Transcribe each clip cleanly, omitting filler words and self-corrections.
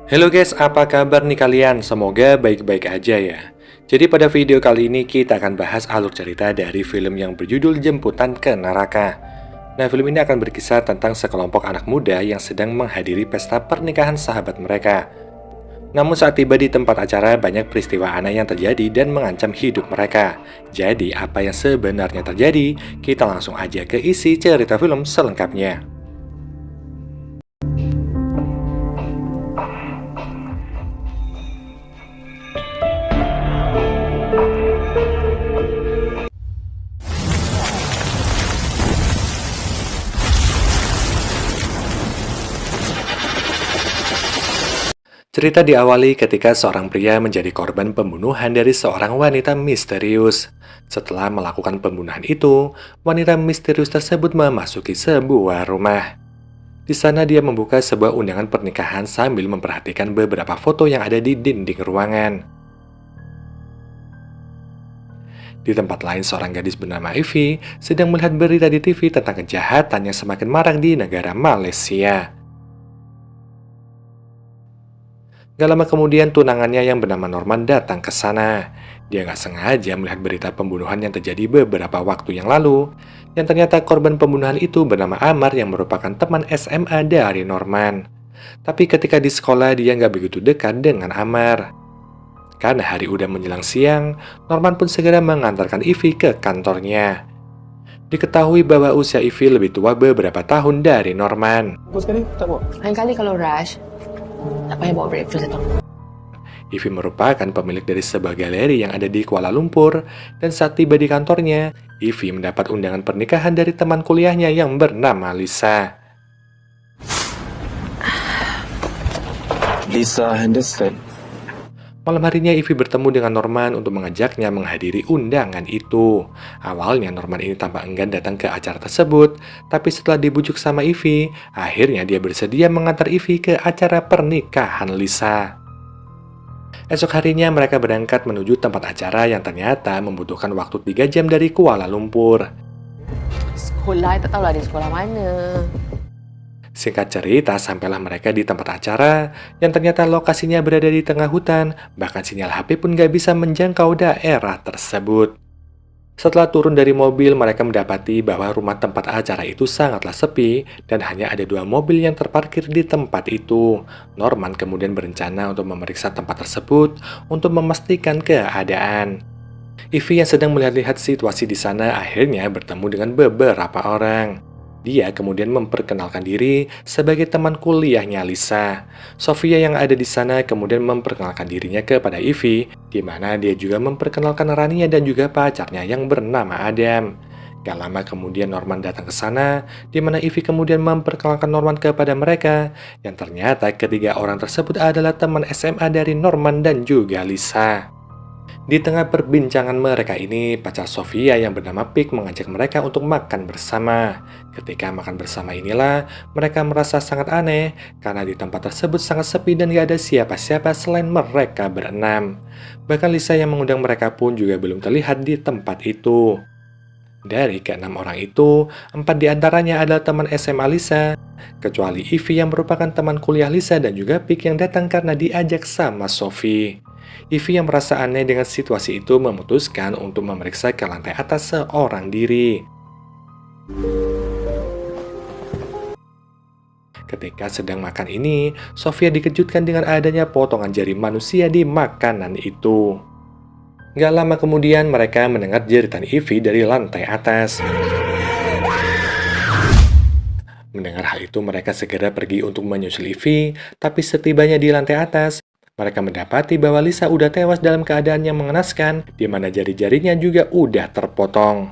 Halo guys, apa kabar nih kalian? Semoga baik-baik aja ya. Jadi pada video kali ini kita akan bahas alur cerita dari film yang berjudul Jemputan ke Neraka. Nah, film ini akan berkisah tentang sekelompok anak muda yang sedang menghadiri pesta pernikahan sahabat mereka. Namun saat tiba di tempat acara, banyak peristiwa aneh yang terjadi dan mengancam hidup mereka. Jadi, apa yang sebenarnya terjadi? Kita langsung aja ke isi cerita film selengkapnya. Cerita diawali ketika seorang pria menjadi korban pembunuhan dari seorang wanita misterius. Setelah melakukan pembunuhan itu, wanita misterius tersebut memasuki sebuah rumah. Di sana dia membuka sebuah undangan pernikahan sambil memperhatikan beberapa foto yang ada di dinding ruangan. Di tempat lain, seorang gadis bernama Ivy sedang melihat berita di TV tentang kejahatan yang semakin marak di negara Malaysia. Gak lama kemudian tunangannya yang bernama Norman datang ke sana. Dia gak sengaja melihat berita pembunuhan yang terjadi beberapa waktu yang lalu. Yang ternyata korban pembunuhan itu bernama Amar yang merupakan teman SMA dari Norman. Tapi ketika di sekolah dia gak begitu dekat dengan Amar. Karena hari udah menjelang siang, Norman pun segera mengantarkan Ivy ke kantornya. Diketahui bahwa usia Ivy lebih tua beberapa tahun dari Norman. Lain kali kalau rush, tak payah bawa breakfast datang. Ivy merupakan pemilik dari sebuah galeri yang ada di Kuala Lumpur, dan saat tiba di kantornya, Ivy mendapat undangan pernikahan dari teman kuliahnya yang bernama Lisa. Lisa Henderson. Malam harinya Ivy bertemu dengan Norman untuk mengajaknya menghadiri undangan itu. Awalnya Norman ini tampak enggan datang ke acara tersebut, tapi setelah dibujuk sama Ivy, akhirnya dia bersedia mengantar Ivy ke acara pernikahan Lisa. Esok harinya mereka berangkat menuju tempat acara yang ternyata membutuhkan waktu 3 jam dari Kuala Lumpur. Sekolah, tak tahulah di sekolah mana. Singkat cerita, sampailah mereka di tempat acara yang ternyata lokasinya berada di tengah hutan, bahkan sinyal HP pun gak bisa menjangkau daerah tersebut. Setelah turun dari mobil, mereka mendapati bahwa rumah tempat acara itu sangatlah sepi dan hanya ada 2 mobil yang terparkir di tempat itu. Norman kemudian berencana untuk memeriksa tempat tersebut untuk memastikan keadaan. Ivy yang sedang melihat-lihat situasi di sana akhirnya bertemu dengan beberapa orang. Dia kemudian memperkenalkan diri sebagai teman kuliahnya Lisa. Sofia yang ada di sana kemudian memperkenalkan dirinya kepada Ivy, di mana dia juga memperkenalkan Rania dan juga pacarnya yang bernama Adam. Gak lama kemudian Norman datang ke sana, di mana Ivy kemudian memperkenalkan Norman kepada mereka, yang ternyata ketiga orang tersebut adalah teman SMA dari Norman dan juga Lisa. Di tengah perbincangan mereka ini, pacar Sofia yang bernama Pik mengajak mereka untuk makan bersama. Ketika makan bersama inilah, mereka merasa sangat aneh karena di tempat tersebut sangat sepi dan gak ada siapa-siapa selain mereka berenam. Bahkan Lisa yang mengundang mereka pun juga belum terlihat di tempat itu. Dari ke-6 orang itu, 4 diantaranya adalah teman SMA Lisa, kecuali Ivy yang merupakan teman kuliah Lisa dan juga Pik yang datang karena diajak sama Sophie. Ivy yang merasa aneh dengan situasi itu memutuskan untuk memeriksa ke lantai atas seorang diri. Ketika sedang makan ini, Sofia dikejutkan dengan adanya potongan jari manusia di makanan itu. Gak lama kemudian mereka mendengar jeritan Ivy dari lantai atas. Mendengar hal itu mereka segera pergi untuk menyusul Ivy, tapi setibanya di lantai atas, mereka mendapati bahwa Lisa udah tewas dalam keadaan yang mengenaskan, di mana jari-jarinya juga udah terpotong.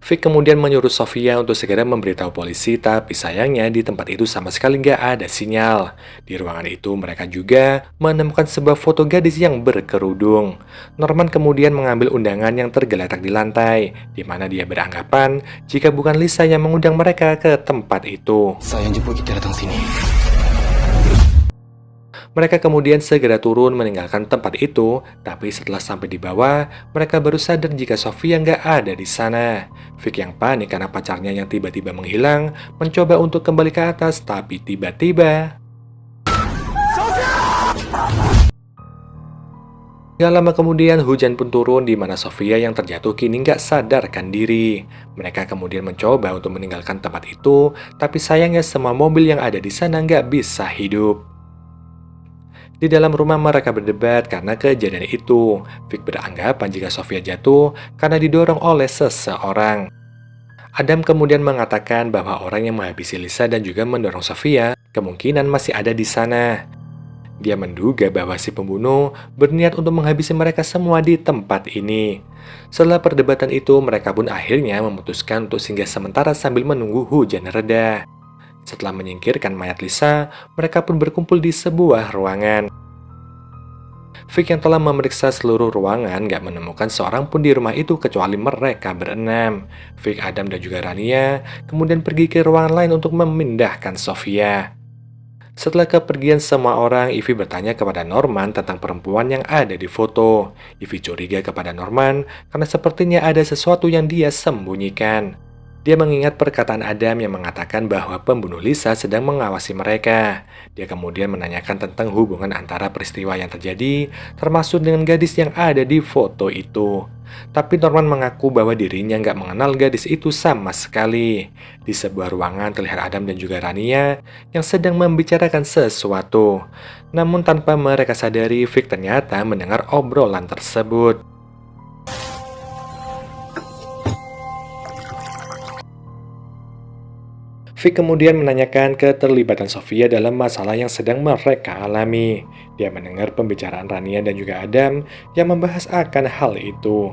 Vic kemudian menyuruh Sofia untuk segera memberitahu polisi, tapi sayangnya di tempat itu sama sekali nggak ada sinyal. Di ruangan itu mereka juga menemukan sebuah foto gadis yang berkerudung. Norman kemudian mengambil undangan yang tergeletak di lantai, di mana dia beranggapan jika bukan Lisa yang mengundang mereka ke tempat itu. Saya yang jemput kita datang sini. Mereka kemudian segera turun meninggalkan tempat itu, tapi setelah sampai di bawah, mereka baru sadar jika Sofia nggak ada di sana. Vic yang panik karena pacarnya yang tiba-tiba menghilang, mencoba untuk kembali ke atas, tapi tiba-tiba... Sofia! Gak lama kemudian hujan pun turun di mana Sofia yang terjatuh kini nggak sadarkan diri. Mereka kemudian mencoba untuk meninggalkan tempat itu, tapi sayangnya semua mobil yang ada di sana nggak bisa hidup. Di dalam rumah mereka berdebat karena kejadian itu. Vic beranggapan jika Sofia jatuh karena didorong oleh seseorang. Adam kemudian mengatakan bahwa orang yang menghabisi Lisa dan juga mendorong Sofia kemungkinan masih ada di sana. Dia menduga bahwa si pembunuh berniat untuk menghabisi mereka semua di tempat ini. Setelah perdebatan itu, mereka pun akhirnya memutuskan untuk singgah sementara sambil menunggu hujan reda. Setelah menyingkirkan mayat Lisa, mereka pun berkumpul di sebuah ruangan. Vic yang telah memeriksa seluruh ruangan gak menemukan seorang pun di rumah itu kecuali mereka berenam. Vic, Adam, dan juga Rania kemudian pergi ke ruangan lain untuk memindahkan Sofia. Setelah kepergian semua orang, Ivy bertanya kepada Norman tentang perempuan yang ada di foto. Ivy curiga kepada Norman karena sepertinya ada sesuatu yang dia sembunyikan. Dia mengingat perkataan Adam yang mengatakan bahwa pembunuh Lisa sedang mengawasi mereka. Dia kemudian menanyakan tentang hubungan antara peristiwa yang terjadi, termasuk dengan gadis yang ada di foto itu. Tapi Norman mengaku bahwa dirinya nggak mengenal gadis itu sama sekali. Di sebuah ruangan terlihat Adam dan juga Rania yang sedang membicarakan sesuatu. Namun tanpa mereka sadari, Vic ternyata mendengar obrolan tersebut. Vic kemudian menanyakan keterlibatan Sofia dalam masalah yang sedang mereka alami. Dia mendengar pembicaraan Rania dan juga Adam yang membahas akan hal itu.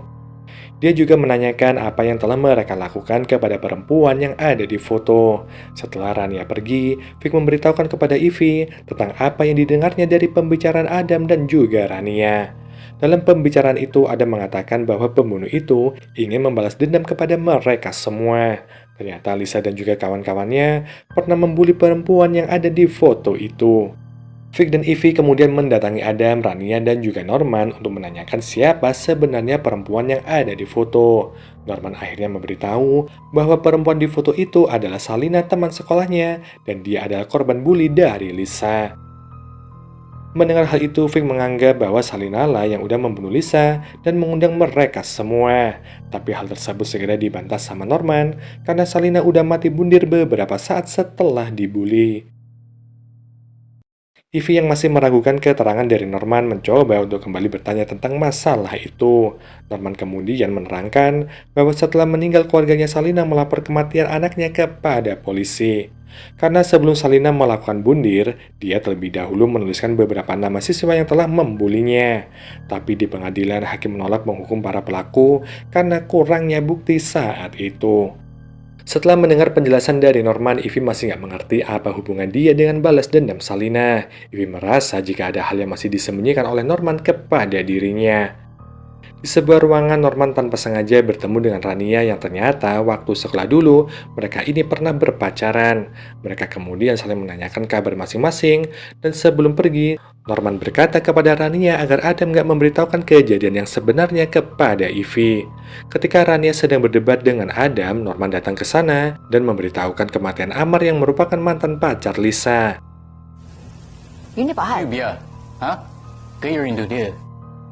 Dia juga menanyakan apa yang telah mereka lakukan kepada perempuan yang ada di foto. Setelah Rania pergi, Vic memberitahukan kepada Ivy tentang apa yang didengarnya dari pembicaraan Adam dan juga Rania. Dalam pembicaraan itu, Adam mengatakan bahwa pembunuh itu ingin membalas dendam kepada mereka semua. Ternyata Lisa dan juga kawan-kawannya pernah membuli perempuan yang ada di foto itu. Vic dan Ivy kemudian mendatangi Adam, Rania, dan juga Norman untuk menanyakan siapa sebenarnya perempuan yang ada di foto. Norman akhirnya memberitahu bahwa perempuan di foto itu adalah Salina, teman sekolahnya, dan dia adalah korban bully dari Lisa. Mendengar hal itu, Vic menganggap bahwa Salina lah yang udah membunuh Lisa dan mengundang mereka semua. Tapi hal tersebut segera dibantah sama Norman karena Salina udah mati bundir beberapa saat setelah dibully. Ivy yang masih meragukan keterangan dari Norman mencoba untuk kembali bertanya tentang masalah itu. Norman kemudian menerangkan bahwa setelah meninggal keluarganya Salina melapor kematian anaknya kepada polisi. Karena sebelum Salina melakukan bundir, dia terlebih dahulu menuliskan beberapa nama siswa yang telah membulinya. Tapi di pengadilan, hakim menolak menghukum para pelaku karena kurangnya bukti saat itu. Setelah mendengar penjelasan dari Norman, Ivy masih nggak mengerti apa hubungan dia dengan balas dendam Salina. Ivy merasa jika ada hal yang masih disembunyikan oleh Norman kepada dirinya. Di sebuah ruangan, Norman tanpa sengaja bertemu dengan Rania yang ternyata waktu sekolah dulu, mereka ini pernah berpacaran. Mereka kemudian saling menanyakan kabar masing-masing, dan sebelum pergi, Norman berkata kepada Rania agar Adam gak memberitahukan kejadian yang sebenarnya kepada Ivy. Ketika Rania sedang berdebat dengan Adam, Norman datang ke sana dan memberitahukan kematian Amar yang merupakan mantan pacar Lisa. Ini Pak Hal. Biar, Kayak rindu dia.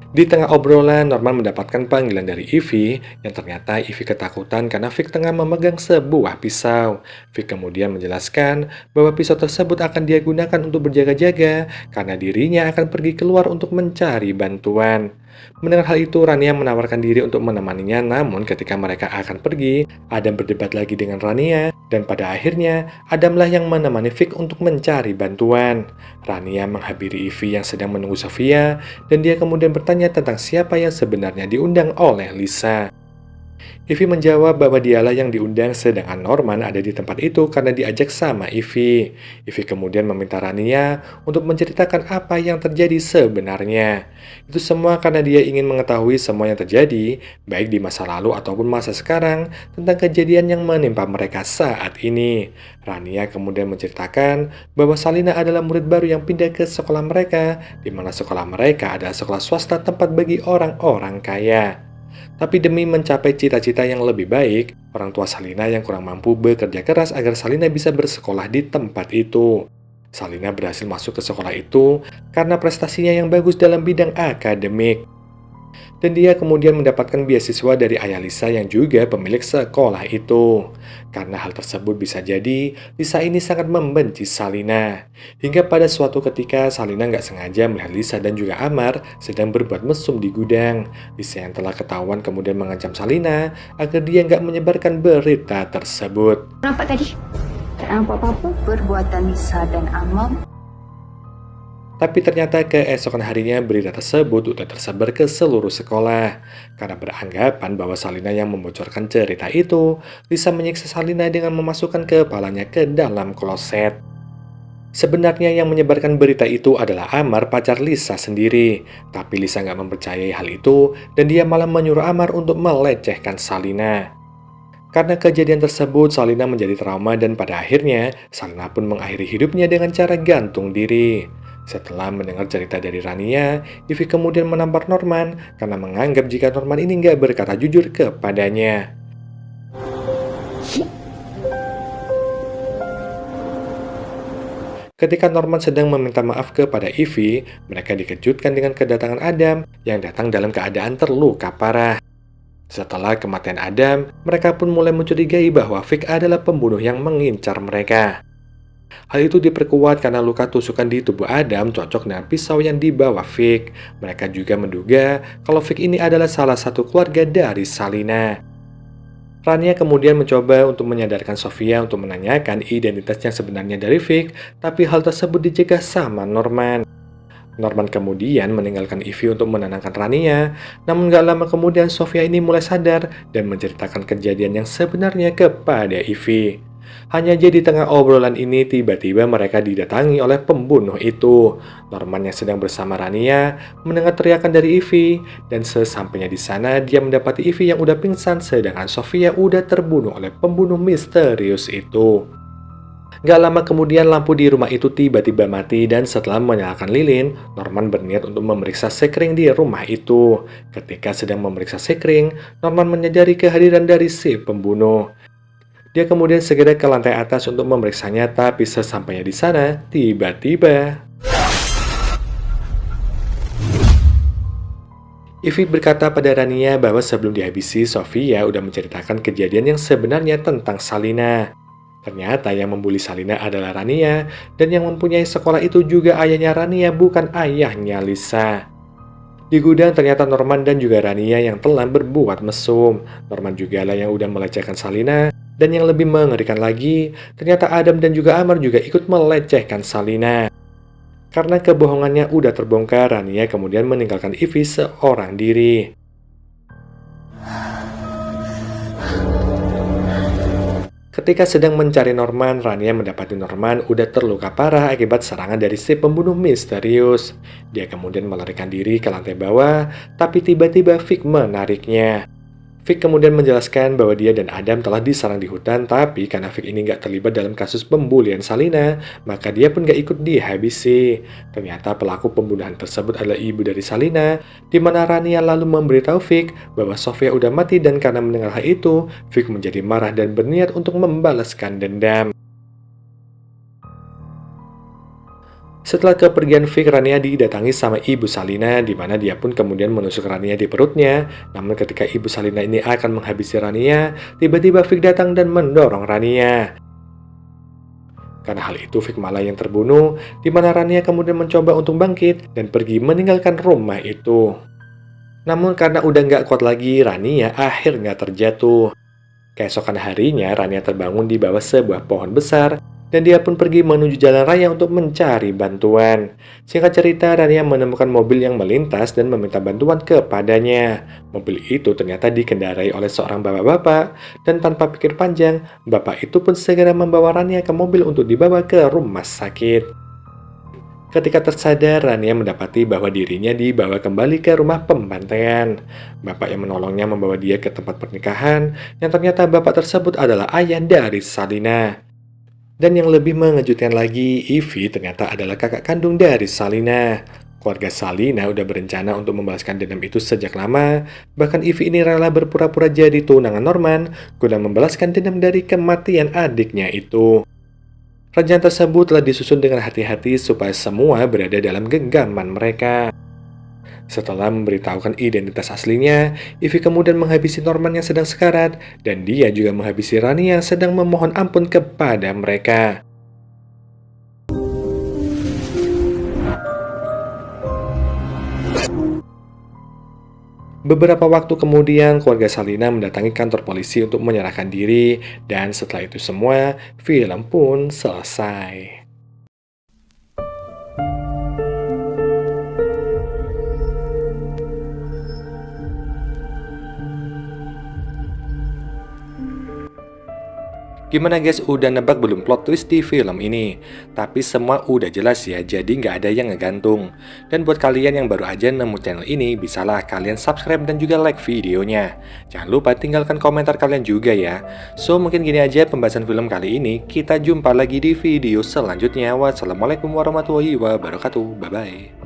Di tengah obrolan, Norman mendapatkan panggilan dari Ivy, yang ternyata Ivy ketakutan karena Vic tengah memegang sebuah pisau. Vic kemudian menjelaskan bahwa pisau tersebut akan dia gunakan untuk berjaga-jaga, karena dirinya akan pergi keluar untuk mencari bantuan. Mendengar hal itu, Rania menawarkan diri untuk menemaninya, namun ketika mereka akan pergi, Adam berdebat lagi dengan Rania, dan pada akhirnya, Adamlah yang menemani Vic untuk mencari bantuan. Rania menghampiri Ivy yang sedang menunggu Sofia, dan dia kemudian bertanya tentang siapa yang sebenarnya diundang oleh Lisa. Ivy menjawab bahwa dialah yang diundang, sedangkan Norman ada di tempat itu karena diajak sama Ivy. Ivy kemudian meminta Rania untuk menceritakan apa yang terjadi sebenarnya. Itu semua karena dia ingin mengetahui semua yang terjadi, baik di masa lalu ataupun masa sekarang, tentang kejadian yang menimpa mereka saat ini. Rania kemudian menceritakan bahwa Salina adalah murid baru yang pindah ke sekolah mereka, di mana sekolah mereka adalah sekolah swasta tempat bagi orang-orang kaya. Tapi demi mencapai cita-cita yang lebih baik, orang tua Salina yang kurang mampu bekerja keras agar Salina bisa bersekolah di tempat itu. Salina berhasil masuk ke sekolah itu karena prestasinya yang bagus dalam bidang akademik. Dan dia kemudian mendapatkan beasiswa dari ayah Lisa yang juga pemilik sekolah itu. Karena hal tersebut bisa jadi, Lisa ini sangat membenci Salina. Hingga pada suatu ketika, Salina nggak sengaja melihat Lisa dan juga Amar sedang berbuat mesum di gudang. Lisa yang telah ketahuan kemudian mengancam Salina agar dia nggak menyebarkan berita tersebut. Nampak tadi? Tak nampak apa-apa. Perbuatan Lisa dan Amar. Tapi ternyata keesokan harinya berita tersebut udah tersebar ke seluruh sekolah. Karena beranggapan bahwa Salina yang membocorkan cerita itu, Lisa menyiksa Salina dengan memasukkan kepalanya ke dalam kloset. Sebenarnya yang menyebarkan berita itu adalah Amar, pacar Lisa sendiri. Tapi Lisa nggak mempercayai hal itu, dan dia malah menyuruh Amar untuk melecehkan Salina. Karena kejadian tersebut, Salina menjadi trauma dan pada akhirnya, Salina pun mengakhiri hidupnya dengan cara gantung diri. Setelah mendengar cerita dari Rania, Ivy kemudian menampar Norman karena menganggap jika Norman ini nggak berkata jujur kepadanya. Ketika Norman sedang meminta maaf kepada Ivy, mereka dikejutkan dengan kedatangan Adam yang datang dalam keadaan terluka parah. Setelah kematian Adam, mereka pun mulai mencurigai bahwa Vic adalah pembunuh yang mengincar mereka. Hal itu diperkuat karena luka tusukan di tubuh Adam cocok dengan pisau yang dibawa Vic. Mereka juga menduga kalau Vic ini adalah salah satu keluarga dari Salina. Rania kemudian mencoba untuk menyadarkan Sofia untuk menanyakan identitas yang sebenarnya dari Vic, tapi hal tersebut dicegah sama Norman. Norman kemudian meninggalkan Ivy untuk menenangkan Rania, namun gak lama kemudian Sofia ini mulai sadar dan menceritakan kejadian yang sebenarnya kepada Ivy. Hanya aja di tengah obrolan ini tiba-tiba mereka didatangi oleh pembunuh itu. Norman yang sedang bersama Rania mendengar teriakan dari Ivy, dan sesampainya di sana dia mendapati Ivy yang udah pingsan sedangkan Sofia udah terbunuh oleh pembunuh misterius itu. Gak lama kemudian lampu di rumah itu tiba-tiba mati dan setelah menyalakan lilin, Norman berniat untuk memeriksa sekring di rumah itu. Ketika sedang memeriksa sekring, Norman menyadari kehadiran dari si pembunuh. Dia kemudian segera ke lantai atas untuk memeriksanya, tapi sesampainya di sana, tiba-tiba Ivy berkata pada Rania bahwa sebelum dihabisi, Sofia udah menceritakan kejadian yang sebenarnya tentang Salina. Ternyata yang membuli Salina adalah Rania, dan yang mempunyai sekolah itu juga ayahnya Rania, bukan ayahnya Lisa. Di gudang ternyata Norman dan juga Rania yang telah berbuat mesum. Norman juga lah yang udah melecehkan Salina, dan yang lebih mengerikan lagi, ternyata Adam dan juga Amar juga ikut melecehkan Salina. Karena kebohongannya udah terbongkar, Rania kemudian meninggalkan Ivy seorang diri. Ketika sedang mencari Norman, Rania mendapati Norman udah terluka parah akibat serangan dari si pembunuh misterius. Dia kemudian melarikan diri ke lantai bawah, tapi tiba-tiba Vic menariknya. Vic kemudian menjelaskan bahwa dia dan Adam telah diserang di hutan, tapi karena Vic ini nggak terlibat dalam kasus pembulian Salina, maka dia pun nggak ikut dihabisi. Ternyata pelaku pembunuhan tersebut adalah ibu dari Salina, di mana Rania lalu memberitahu Vic bahwa Sofia udah mati dan karena mendengar hal itu, Vic menjadi marah dan berniat untuk membalaskan dendam. Setelah kepergian Vic, Rania didatangi sama ibu Salina, di mana dia pun kemudian menusuk Rania di perutnya. Namun ketika ibu Salina ini akan menghabisi Rania, tiba-tiba Vic datang dan mendorong Rania. Karena hal itu, Vic malah yang terbunuh, di mana Rania kemudian mencoba untuk bangkit dan pergi meninggalkan rumah itu. Namun karena udah nggak kuat lagi, Rania akhirnya terjatuh. Keesokan harinya, Rania terbangun di bawah sebuah pohon besar, dan dia pun pergi menuju jalan raya untuk mencari bantuan. Singkat cerita, Rania menemukan mobil yang melintas dan meminta bantuan kepadanya. Mobil itu ternyata dikendarai oleh seorang bapak-bapak, dan tanpa pikir panjang, bapak itu pun segera membawa Rania ke mobil untuk dibawa ke rumah sakit. Ketika tersadar, Rania mendapati bahwa dirinya dibawa kembali ke rumah pembantaian. Bapak yang menolongnya membawa dia ke tempat pernikahan, yang ternyata bapak tersebut adalah ayah dari Salina. Dan yang lebih mengejutkan lagi, Ivy ternyata adalah kakak kandung dari Salina. Keluarga Salina udah berencana untuk membalaskan dendam itu sejak lama. Bahkan Ivy ini rela berpura-pura jadi tunangan Norman guna membalaskan dendam dari kematian adiknya itu. Rencana tersebut telah disusun dengan hati-hati supaya semua berada dalam genggaman mereka. Setelah memberitahukan identitas aslinya, Ivy kemudian menghabisi Norman yang sedang sekarat, dan dia juga menghabisi Rani yang sedang memohon ampun kepada mereka. Beberapa waktu kemudian, keluarga Salina mendatangi kantor polisi untuk menyerahkan diri, dan setelah itu semua, film pun selesai. Gimana guys, udah nebak belum plot twist di film ini? Tapi semua udah jelas ya, jadi nggak ada yang ngegantung. Dan buat kalian yang baru aja nemu channel ini, bisalah kalian subscribe dan juga like videonya. Jangan lupa tinggalkan komentar kalian juga ya. So, mungkin gini aja pembahasan film kali ini. Kita jumpa lagi di video selanjutnya. Wassalamualaikum warahmatullahi wabarakatuh. Bye-bye.